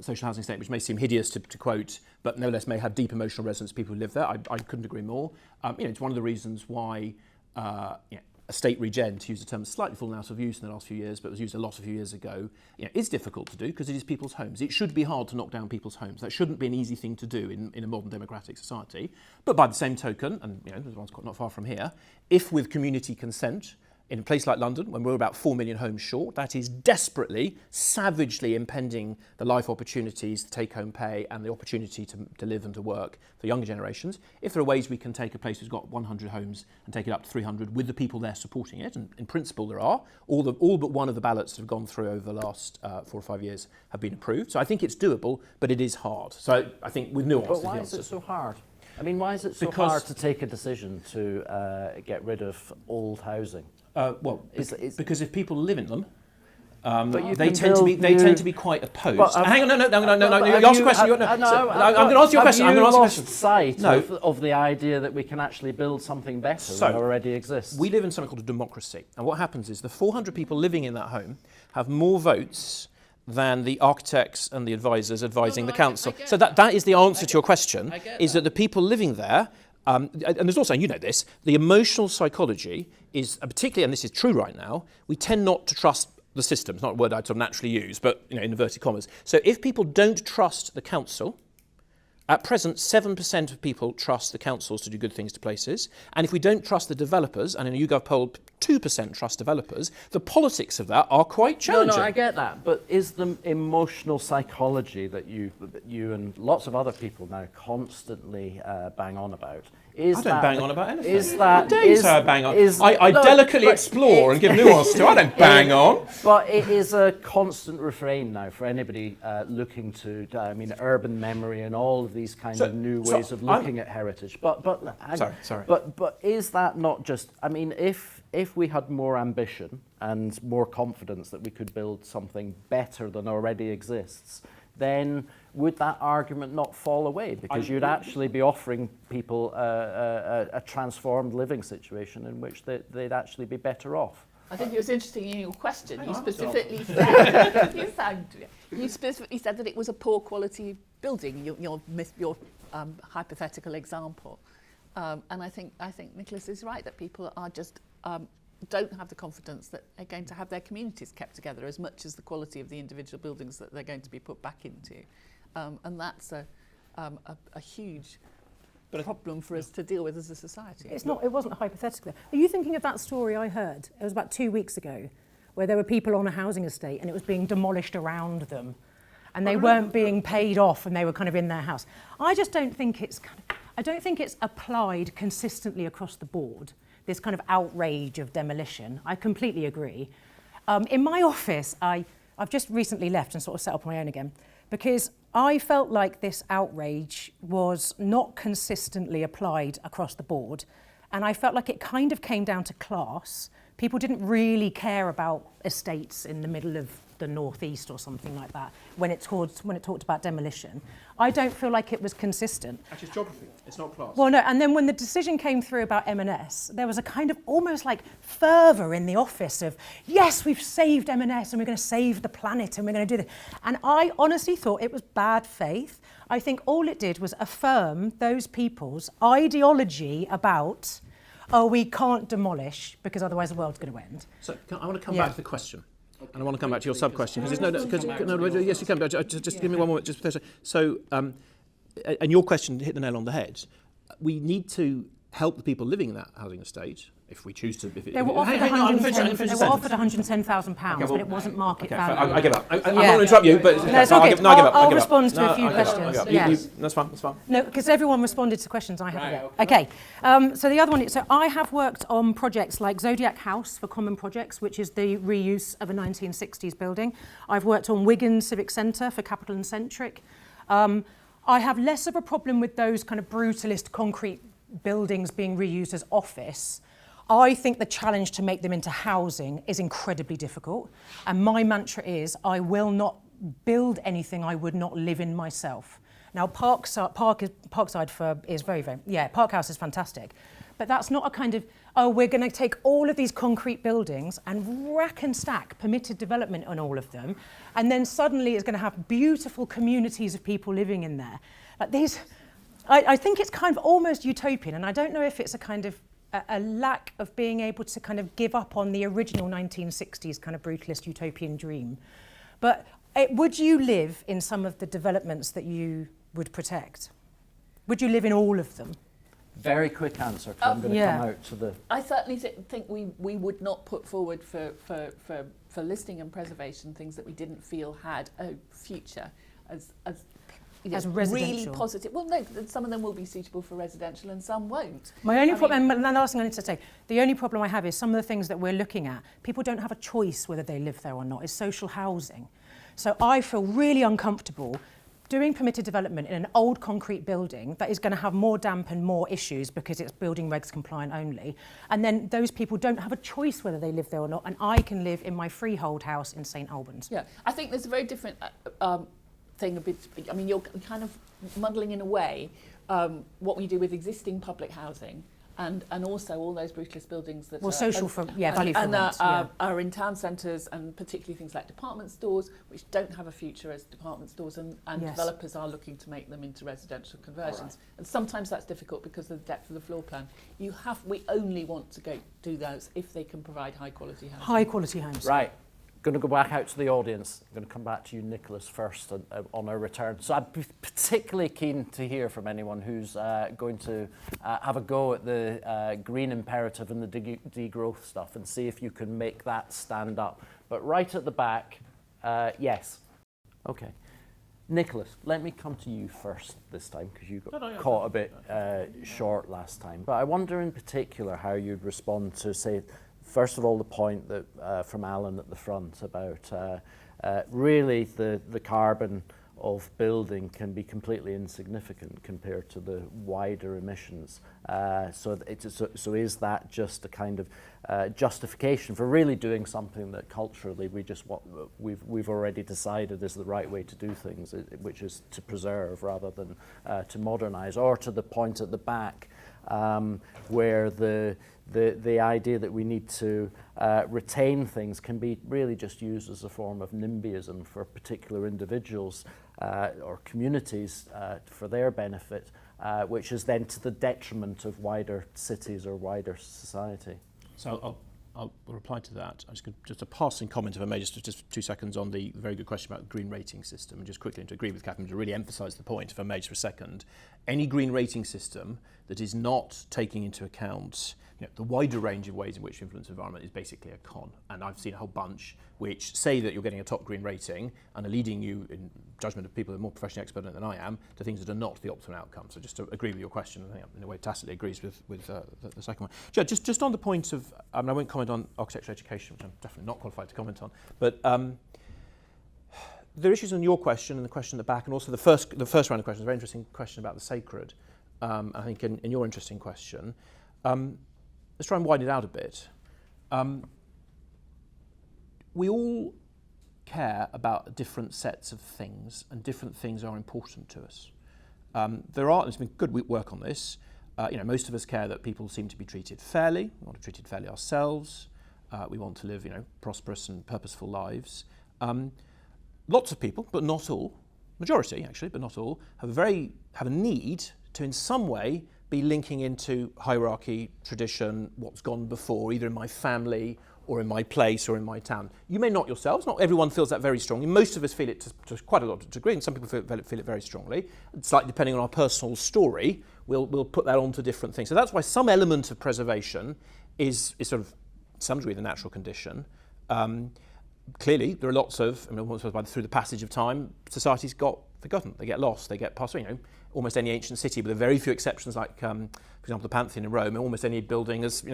social housing estate, which may seem hideous to quote, but nevertheless may have deep emotional resonance to people who live there. I couldn't agree more. It's one of the reasons why estate regen, to use a term slightly fallen out of use in the last few years, but was used a lot a few years ago, is difficult to do because it is people's homes. It should be hard to knock down people's homes. That shouldn't be an easy thing to do in a modern democratic society. But by the same token, and there's one's not far from here, if with community consent, in a place like London, when we're about 4 million homes short, that is desperately, savagely impending the life opportunities, the take-home pay, and the opportunity to live and to work for younger generations. If there are ways we can take a place that's got 100 homes and take it up to 300 with the people there supporting it, and in principle there are, all but one of the ballots that have gone through over the last 4 or 5 years have been approved. So I think it's doable, but it is hard. So I think with nuance. But why is it so hard? I mean, why is it so hard to take a decision to get rid of old housing? Because if people live in them, they tend to be quite opposed. Hang on, no. You asked a question. I'm going to answer your question. Have you lost sight of the idea that we can actually build something better than already exists? We live in something called a democracy, and what happens is the 400 people living in that home have more votes than the architects and the advisors advising the council. So that is the answer to your question, is that the people living there, and there's also, and you know this, the emotional psychology is, particularly, and this is true right now, we tend not to trust the system. It's not a word I'd sort of naturally use, but in inverted commas. So if people don't trust the council, at present 7% of people trust the councils to do good things to places, and if we don't trust the developers, and in a YouGov poll 2% trust developers, the politics of that are quite challenging. No, I get that, but is the emotional psychology that you and lots of other people now constantly bang on about, I don't bang on about anything. Is that... I don't say I bang on. I delicately explore and give nuance to. I don't bang on. But it is a constant refrain now for anybody looking to, urban memory and all of these kind of new ways of looking at heritage. Sorry. But is that not just... If we had more ambition and more confidence that we could build something better than already exists, then would that argument not fall away? Because you'd actually be offering people a transformed living situation in which they'd actually be better off. I think it was interesting in your question. You specifically said that it was a poor quality building. Your hypothetical example, and I think Nicholas is right that people are just don't have the confidence that they're going to have their communities kept together as much as the quality of the individual buildings that they're going to be put back into, and that's a huge problem for us to deal with as a society. It wasn't hypothetical. Are you thinking of that story I heard? It was about 2 weeks ago, where there were people on a housing estate and it was being demolished around them, and they weren't being paid off, and they were kind of in their house. I just don't think it's applied consistently across the board, this kind of outrage of demolition. I completely agree. In my office, I've just recently left and sort of set up on my own again, because I felt like this outrage was not consistently applied across the board, and I felt like it kind of came down to class. People didn't really care about estates in the middle of the northeast or something like that when it talked about demolition. I don't feel like it was consistent. Actually, it's geography. It's not class. Well, no, and then when the decision came through about M&S, there was a kind of almost like fervour in the office of, yes, we've saved M&S and we're going to save the planet and we're going to do this. And I honestly thought it was bad faith. I think all it did was affirm those people's ideology about, we can't demolish because otherwise the world's going to end. So I want to come back to the question. And I want to come back to your sub-question, because yes, you can, but just give me one more. So, and your question hit the nail on the head. We need to help the people living in that housing estate, if we choose to. They were offered £110,000, but it wasn't market value. I give up. I'm not going to interrupt you, but no, it's all good. I'll respond to a few questions. That's fine. No, because everyone responded to questions I have. Okay. So the other one, so I have worked on projects like Zodiac House for Common Projects, which is the reuse of a 1960s building. I've worked on Wigan Civic Centre for Capital and Centric. I have less of a problem with those kind of brutalist concrete buildings being reused as office. I think the challenge to make them into housing is incredibly difficult. And my mantra is, I will not build anything I would not live in myself. Now, Parkside is very, Park House is fantastic. But that's not a kind of, we're going to take all of these concrete buildings and rack and stack permitted development on all of them. And then suddenly it's going to have beautiful communities of people living in there. Like these, I think it's kind of almost utopian. And I don't know if it's a kind of a lack of being able to kind of give up on the original 1960s kind of brutalist utopian dream. But would you live in some of the developments that you would protect? Would you live in all of them? Very quick answer, because I'm going to come out to the... I certainly think we would not put forward for listing and preservation things that we didn't feel had a future as really positive. Well, no, some of them will be suitable for residential and some won't. My only problem, and the last thing I need to say, the only problem I have is some of the things that we're looking at, people don't have a choice whether they live there or not, is social housing. So I feel really uncomfortable doing permitted development in an old concrete building that is going to have more damp and more issues because it's building regs compliant only, and then those people don't have a choice whether they live there or not, and I can live in my freehold house in St Albans. Yeah, I think there's a very different thing. I mean, you're kind of muddling in a way what we do with existing public housing. And also all those brutalist buildings that social for value for rent, are in town centres, and particularly things like department stores, which don't have a future as department stores, and developers are looking to make them into residential conversions. Right. And sometimes that's difficult because of the depth of the floor plan. We only want to do those if they can provide high quality housing. High quality homes. Right. Going to go back out to the audience. I'm going to come back to you, Nicholas, first on our return. So I'd be particularly keen to hear from anyone who's going to have a go at the green imperative and the degrowth stuff, and see if you can make that stand up. But right at the back, yes. Okay. Nicholas, let me come to you first this time, because you got caught a bit short last time. But I wonder in particular how you'd respond to, say, first of all, the point that from Alan at the front about really the carbon of building can be completely insignificant compared to the wider emissions. So is that just a kind of justification for really doing something that culturally we've already decided is the right way to do things, which is to preserve rather than to modernise? Or to the point at the back where the idea that we need to retain things can be really just used as a form of NIMBYism for particular individuals or communities for their benefit, which is then to the detriment of wider cities or wider society. So I'll reply to that. Just a passing comment, if I may, just 2 seconds on the very good question about the green rating system, and just quickly to agree with Catherine to really emphasise the point, if I may, just for a second. Any green rating system that is not taking into account the wider range of ways in which you influence the environment is basically a con. And I've seen a whole bunch which say that you're getting a top green rating and are leading you, in judgment of people who are more professionally expert than I am, to things that are not the optimal outcome. So just to agree with your question, I think in a way tacitly agrees with the second one. Yeah, just on the point of, I won't comment on architecture education, which I'm definitely not qualified to comment on, but there are issues on your question and the question at the back, and also the first round of questions, a very interesting question about the sacred. I think in your interesting question. Let's try and widen it out a bit. We all care about different sets of things, and different things are important to us. There's been good work on this. Most of us care that people seem to be treated fairly. We want to be treated fairly ourselves. We want to live, prosperous and purposeful lives. Lots of people, but not all, majority actually, but not all, have a need to in some way be linking into hierarchy, tradition, what's gone before, either in my family or in my place or in my town. You may not yourselves, not everyone feels that very strongly. Most of us feel it to quite a lot of degree, and some people feel it very strongly. Slightly depending on our personal story, we'll put that onto different things. So that's why some element of preservation is sort of, to some degree, the natural condition. Clearly, there are lots of, through the passage of time, societies got forgotten. They get lost, they get passed. Almost any ancient city, with a very few exceptions, like, for example, the Pantheon in Rome, almost any building is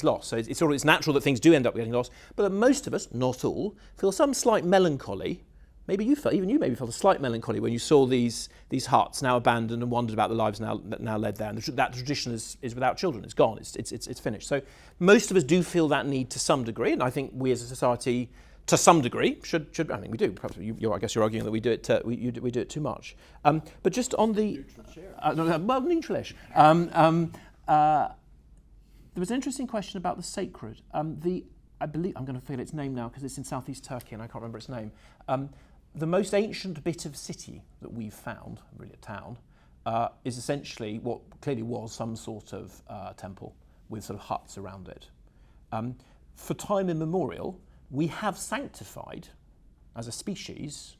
lost. So it's natural that things do end up getting lost. But most of us, not all, feel some slight melancholy. Maybe you felt a slight melancholy when you saw these huts now abandoned and wondered about the lives now led there. And that tradition is without children. It's gone. It's finished. So most of us do feel that need to some degree, and I think we as a society, to some degree, should I think we do. Perhaps I guess you're arguing that we do it. We do it too much. But just on the neutral-ish. There was an interesting question about the sacred. I believe I'm going to forget its name now because it's in southeast Turkey and I can't remember its name. The most ancient bit of city that we've found, really a town, is essentially what clearly was some sort of temple with sort of huts around it. For time immemorial, we have sanctified, as a species,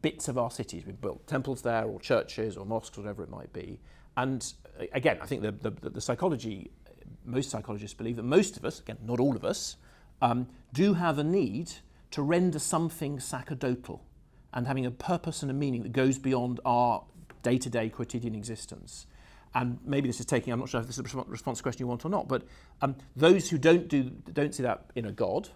bits of our cities. We've built temples there, or churches, or mosques, or whatever it might be. And again, I think the psychology, most psychologists believe that most of us, again, not all of us, do have a need to render something sacerdotal and having a purpose and a meaning that goes beyond our day-to-day quotidian existence. And maybe this is I'm not sure if this is a response to the question you want or not, but those who don't see that in a God,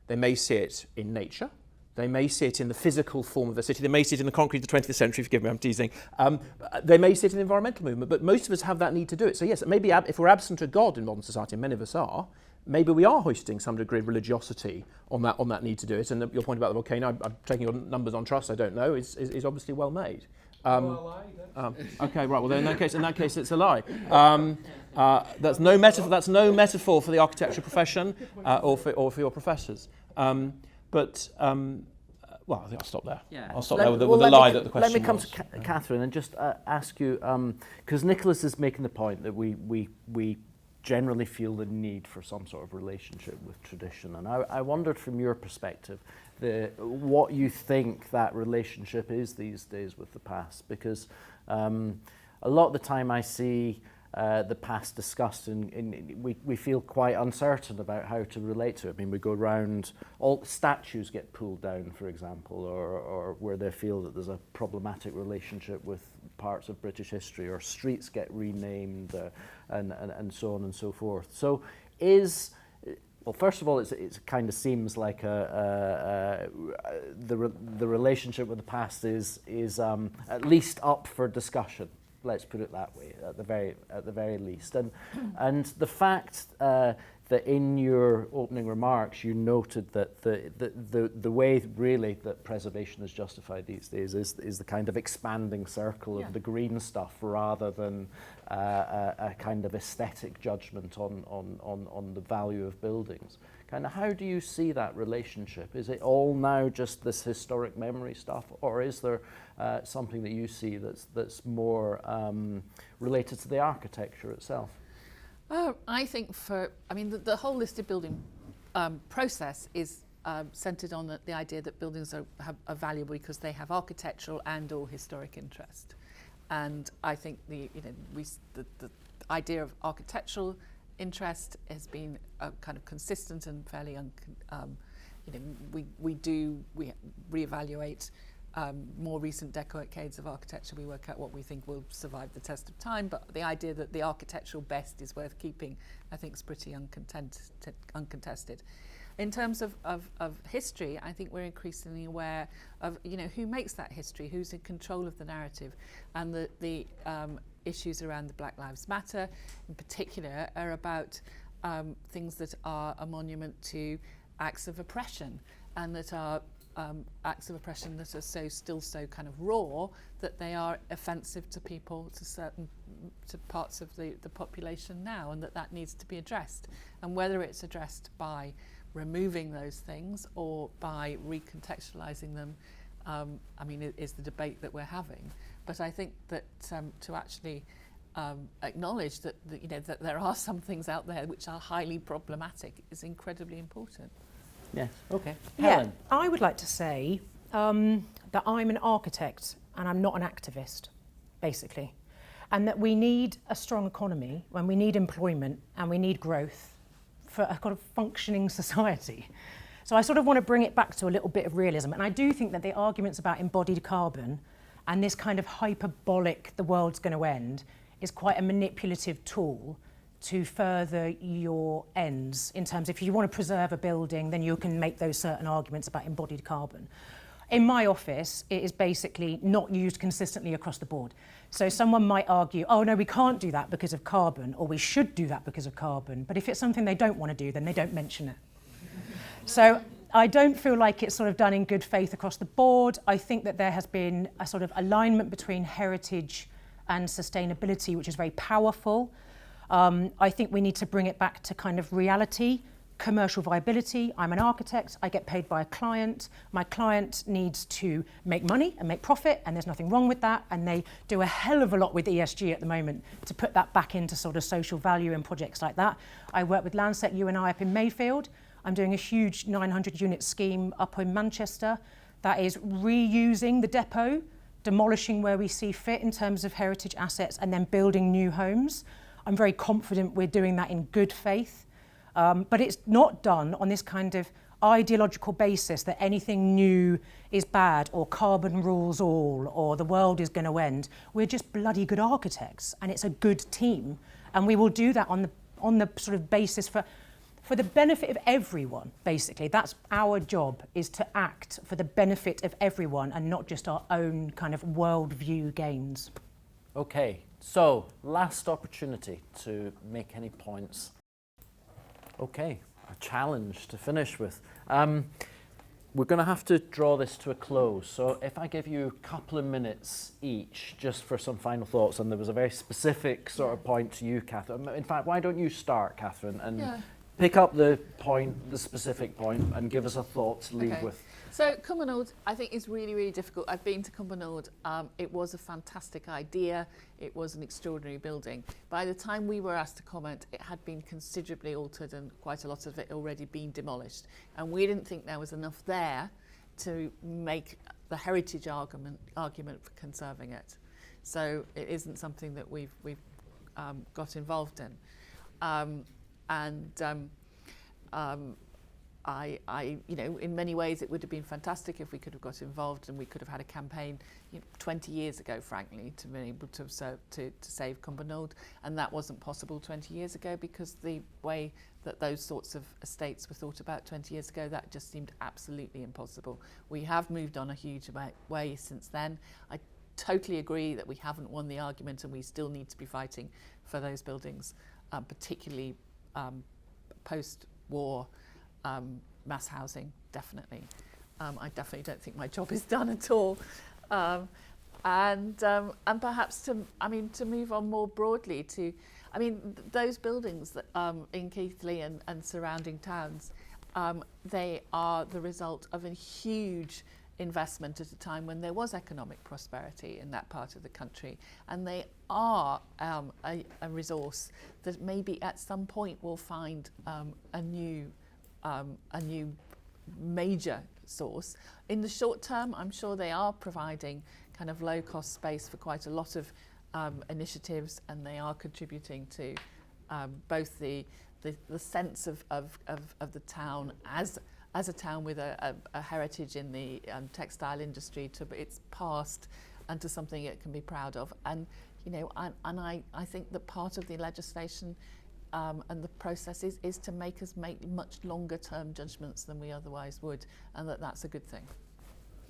they may see it in nature, They may see it in the physical form of the city. They may see it in the concrete of the 20th century, forgive me, I'm teasing. They may see it in the environmental movement, but most of us have that need to do it. So yes, maybe if we're absent of God in modern society, and many of us are, maybe we are hoisting some degree of religiosity on that need to do it. And your point about the volcano, I'm taking your numbers on trust, I don't know, is obviously well made. Okay, right. Well, then in that case, it's a lie. That's no metaphor for the architecture profession or for your professors. Well, I think I'll stop there. Yeah. I'll stop there with the lie that the question was. Let me come to Catherine and just ask you, because Nicholas is making the point that we generally feel the need for some sort of relationship with tradition, and I wondered from your perspective what you think that relationship is these days with the past, because a lot of the time I see the past discussed and we feel quite uncertain about how to relate to it. I mean, we go around, all statues get pulled down, for example, or where they feel that there's a problematic relationship with parts of British history, or streets get renamed and so on and so forth. So well, first of all, it kind of seems like the relationship with the past is at least up for discussion. Let's put it that way, at the very least. And the fact that in your opening remarks you noted that the way really that preservation is justified these days is the kind of expanding circle of the green stuff, rather than a kind of aesthetic judgment on the value of buildings. Kind of, how do you see that relationship? Is it all now just this historic memory stuff, or is there something that you see that's more related to the architecture itself? I think the whole listed building process is centred on the idea that buildings are valuable because they have architectural and or historic interest. And I think the idea of architectural interest has been kind of consistent and fairly we reevaluate more recent decades of architecture. We work out what we think will survive the test of time, but the idea that the architectural best is worth keeping, I think, is pretty uncontested. In terms of history, I think we're increasingly aware of who makes that history, who's in control of the narrative, and the issues around the Black Lives Matter in particular are about things that are a monument to acts of oppression, and that are acts of oppression that are still so kind of raw that they are offensive to people, to parts of the population now, and that needs to be addressed. And whether it's addressed by removing those things or by recontextualizing them, is the debate that we're having. But I think that to actually acknowledge that there are some things out there which are highly problematic is incredibly important. Yes. Okay. Yeah, Helen. I would like to say that I'm an architect and I'm not an activist, basically, and that we need a strong economy, and we need employment, and we need growth for a kind of functioning society. So I sort of want to bring it back to a little bit of realism, and I do think that the arguments about embodied carbon and this kind of hyperbolic "the world's going to end" is quite a manipulative tool to further your ends, in terms of if you want to preserve a building, then you can make those certain arguments about embodied carbon. In my office, it is basically not used consistently across the board. So someone might argue, oh no, we can't do that because of carbon, or we should do that because of carbon. But if it's something they don't want to do, then they don't mention it. So I don't feel like it's sort of done in good faith across the board. I think that there has been a sort of alignment between heritage and sustainability, which is very powerful. I think we need to bring it back to kind of reality, commercial viability. I'm an architect, I get paid by a client. My client needs to make money and make profit, and there's nothing wrong with that. And they do a hell of a lot with ESG at the moment to put that back into sort of social value in projects like that. I work with Landsec, you and I, up in Mayfield. I'm doing a huge 900 unit scheme up in Manchester that is reusing the depot, demolishing where we see fit in terms of heritage assets, and then building new homes. I'm very confident we're doing that in good faith, but it's not done on this kind of ideological basis that anything new is bad, or carbon rules all, or the world is going to end. We're just bloody good architects, and it's a good team, and we will do that on the sort of basis for for the benefit of everyone, basically. That's our job, is to act for the benefit of everyone and not just our own kind of worldview gains. Okay, so last opportunity to make any points. Okay, a challenge to finish with. We're going to have to draw this to a close, so if I give you a couple of minutes each just for some final thoughts, and there was a very specific sort of point to you, Catherine. In fact, why don't you start, Catherine, and pick up the point, the specific point, and give us a thought to leave with. So Cumbernauld, I think, is really, really difficult. I've been to Cumbernauld. It was a fantastic idea. It was an extraordinary building. By the time we were asked to comment, it had been considerably altered and quite a lot of it already been demolished. And we didn't think there was enough there to make the heritage argument for conserving it. So it isn't something that we've got involved in. You know, in many ways it would have been fantastic if we could have got involved, and we could have had a campaign 20 years ago, frankly, to be able to save Cumbernauld, and that wasn't possible 20 years ago because the way that those sorts of estates were thought about 20 years ago, that just seemed absolutely impossible. We have moved on a huge way since then. I totally agree that we haven't won the argument, and we still need to be fighting for those buildings, particularly post-war mass housing, definitely. I definitely don't think my job is done at all. And perhaps to move on more broadly to, those buildings that in Keighley and surrounding towns, they are the result of a huge investment at a time when there was economic prosperity in that part of the country, and they are a resource that maybe at some point will find a new major source. In the short term, I'm sure they are providing kind of low-cost space for quite a lot of initiatives, and they are contributing to both the sense of the town as a town with a heritage in the textile industry, to its past, and to something it can be proud of. And I think that part of the legislation and the process is to make us make much longer term judgments than we otherwise would, and that's a good thing.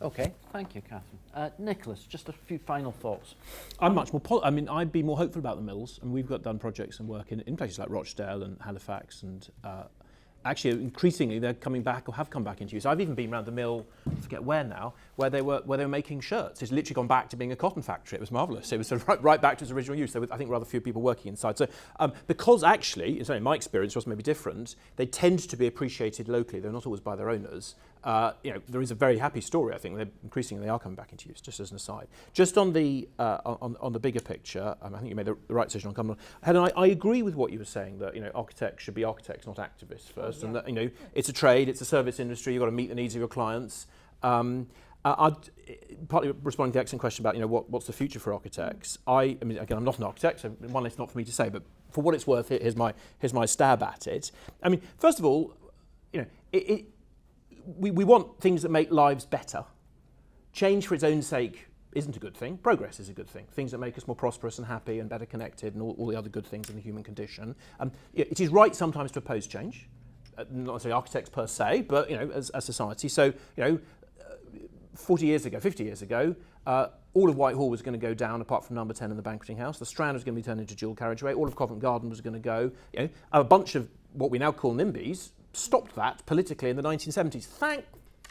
Okay, thank you, Catherine. Nicholas, just a few final thoughts. I'm much more I'd be more hopeful about the mills, and we've done projects and work in places like Rochdale and Halifax, and actually increasingly they're coming back or have come back into use. I've even been around the mill, I forget where now, where they were making shirts. It's literally gone back to being a cotton factory. It was marvellous. It was sort of right back to its original use. There were, I think, rather few people working inside. So because actually, it's only my experience, just maybe different, they tend to be appreciated locally. They're not always by their owners. There is a very happy story. I think increasingly they are coming back into use. Just as an aside, just on the bigger picture, I think you made the right decision on Cumbernauld. Helen, I agree with what you were saying, that architects should be architects, not activists first, and that it's a trade, it's a service industry. You've got to meet the needs of your clients. I'd partly responding to the excellent question about what's the future for architects. Again, I'm not an architect, so one, it's not for me to say, but for what it's worth, here's my stab at it. First of all, we want things that make lives better. Change for its own sake isn't a good thing. Progress is a good thing. Things that make us more prosperous and happy and better connected, and all the other good things in the human condition. It is right sometimes to oppose change, not necessarily architects per se, but as society. So 40 years ago, 50 years ago, all of Whitehall was going to go down, apart from number 10 in the banqueting house. The Strand was going to be turned into dual carriageway. All of Covent Garden was going to go. A bunch of what we now call NIMBYs stopped that politically in the 1970s. Thank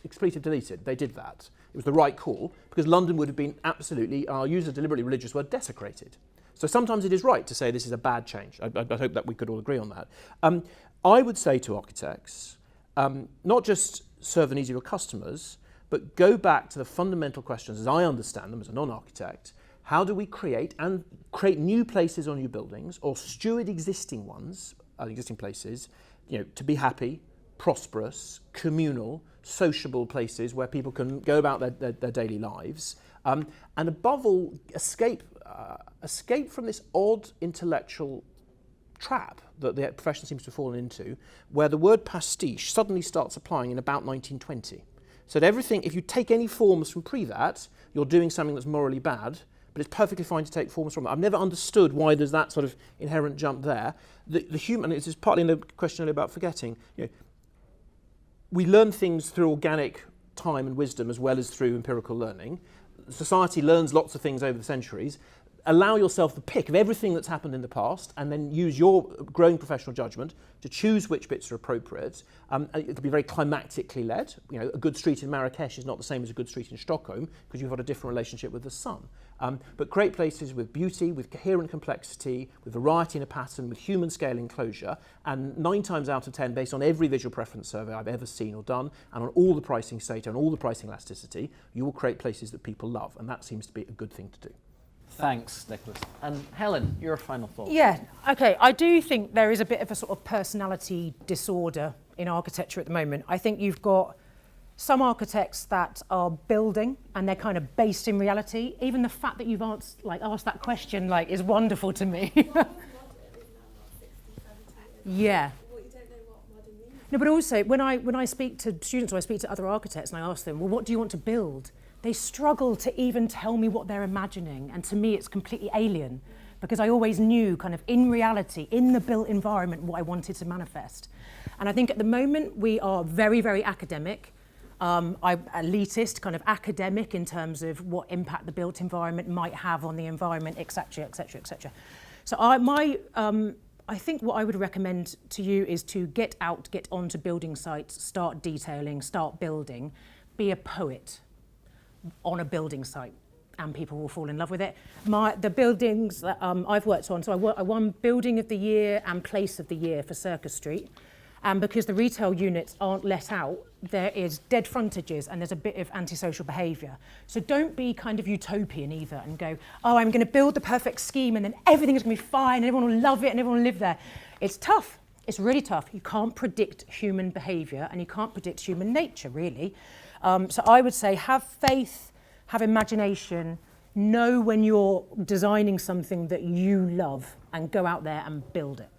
expletive deleted. They did that. It was the right call, because London would have been absolutely, I'll use a deliberately religious word, desecrated. So sometimes it is right to say this is a bad change. I hope that we could all agree on that. I would say to architects, not just serve the needs of your customers, but go back to the fundamental questions as I understand them as a non-architect. How do we create new places or new buildings, or steward existing ones, existing places, to be happy, prosperous, communal, sociable places where people can go about their daily lives, and above all, escape from this odd intellectual trap that the profession seems to have fallen into, where the word pastiche suddenly starts applying in about 1920. So that everything, if you take any forms from that, you're doing something that's morally bad, but it's perfectly fine to take forms from it. I've never understood why there's that sort of inherent jump there. The human, this is partly in the question earlier about forgetting, we learn things through organic time and wisdom as well as through empirical learning. Society learns lots of things over the centuries. Allow yourself the pick of everything that's happened in the past and then use your growing professional judgment to choose which bits are appropriate. It'll be very climactically led. A good street in Marrakesh is not the same as a good street in Stockholm because you've got a different relationship with the sun. But great places with beauty, with coherent complexity, with variety in a pattern, with human scale enclosure, and 9 times out of 10, based on every visual preference survey I've ever seen or done, and on all the pricing data and all the pricing elasticity, you will create places that people love, and that seems to be a good thing to do. Thanks, Nicholas. And Helen, your final thought. Yeah, okay. I do think there is a bit of a sort of personality disorder in architecture at the moment. I think you've got some architects that are building and they're kind of based in reality. Even the fact that you've asked that question is wonderful to me. Yeah. No, but also when I speak to students or I speak to other architects and I ask them, well, what do you want to build? They struggle to even tell me what they're imagining, and to me it's completely alien because I always knew kind of in reality, in the built environment, what I wanted to manifest. And I think at the moment we are very, very academic, elitist, kind of academic in terms of what impact the built environment might have on the environment, etc., etc., etc. So I think what I would recommend to you is to get onto building sites, start detailing, start building, be a poet on a building site, and people will fall in love with it. The buildings that I've worked on, so I won Building of the Year and Place of the Year for Circus Street, and because the retail units aren't let out, there is dead frontages and there's a bit of antisocial behaviour. So don't be kind of utopian either and go, oh, I'm going to build the perfect scheme and then everything is going to be fine and everyone will love it and everyone will live there. It's tough. It's really tough. You can't predict human behaviour and you can't predict human nature, really. So I would say have faith, have imagination, know when you're designing something that you love and go out there and build it.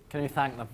Can you thank them?